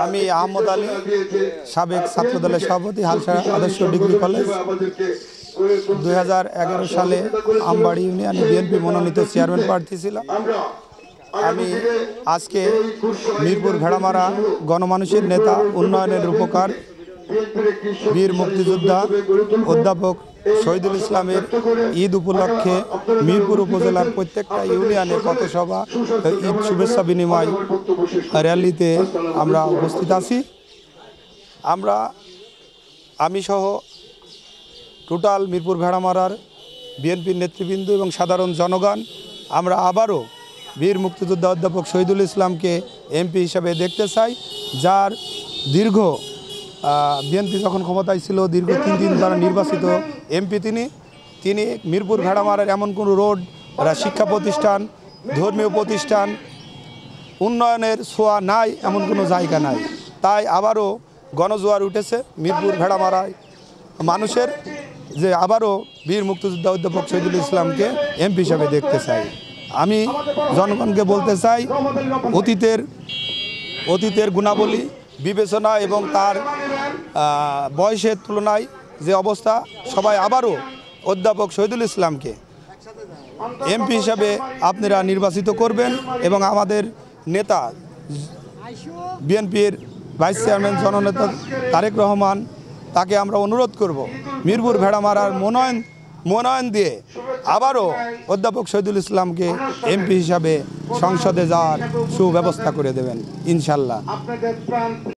আমি আহমদ আলী, সাবেক ছাত্রদলের সভাপতি, হালসা আদর্শ ডিগ্রি কলেজ। 2011 সালে আমবাড়ি ইউনিয়নে বিএনপি মনোনীত চেয়ারম্যান প্রার্থী ছিলাম। আমি আজকে মিরপুর ভেড়ামারা গণমানুষের নেতা, উন্নয়নের রূপকার, বীর মুক্তিযোদ্ধা অধ্যাপক শহীদুল ইসলামের ঈদ উপলক্ষে মিরপুর উপজেলার প্রত্যেকটা ইউনিয়নে পথসভা, ঈদ শুভেচ্ছা বিনিময় র্যালিতে আমরা উপস্থিত আছি। আমি সহ টোটাল মিরপুর ভেড়ামারার বিএনপির নেতৃবৃন্দ এবং সাধারণ জনগণ আমরা আবারও বীর মুক্তিযোদ্ধা অধ্যাপক শহীদুল ইসলামকে এমপি হিসাবে দেখতে চাই, যার দীর্ঘ বিএনপি যখন ক্ষমতায় ছিল দীর্ঘ 3 দিন দ্বারা নির্বাচিত এমপি তিনি মিরপুর ভেড়ামারার এমন কোনো রোড, শিক্ষা প্রতিষ্ঠান, ধর্মীয় প্রতিষ্ঠান, উন্নয়নের ছোঁয়া নাই, এমন কোনো জায়গা নাই। তাই আবারও গণজোয়ার উঠেছে মিরপুর ভেড়ামারায় মানুষের, যে আবারও বীর মুক্তিযোদ্ধা অধ্যাপক শহীদুল ইসলামকে এমপি হিসাবে দেখতে চাই। আমি জনগণকে বলতে চাই, অতীতের গুণাবলী বিবেচনা এবং তার বয়সের তুলনায় যে অবস্থা, সবাই আবারও অধ্যাপক শহীদুল ইসলামকে এমপি হিসাবে আপনারা নির্বাচিত করবেন এবং আমাদের নেতা বিএনপির ভাইস চেয়ারম্যান জননেতা তারেক রহমান, তাকে আমরা অনুরোধ করব মিরপুর ভেড়ামারার মনোনয়ন দিয়ে আবারও অধ্যাপক শহীদুল ইসলামকে এমপি হিসাবে সংসদে যাওয়ার সুব্যবস্থা করে দেবেন ইনশাল্লাহ।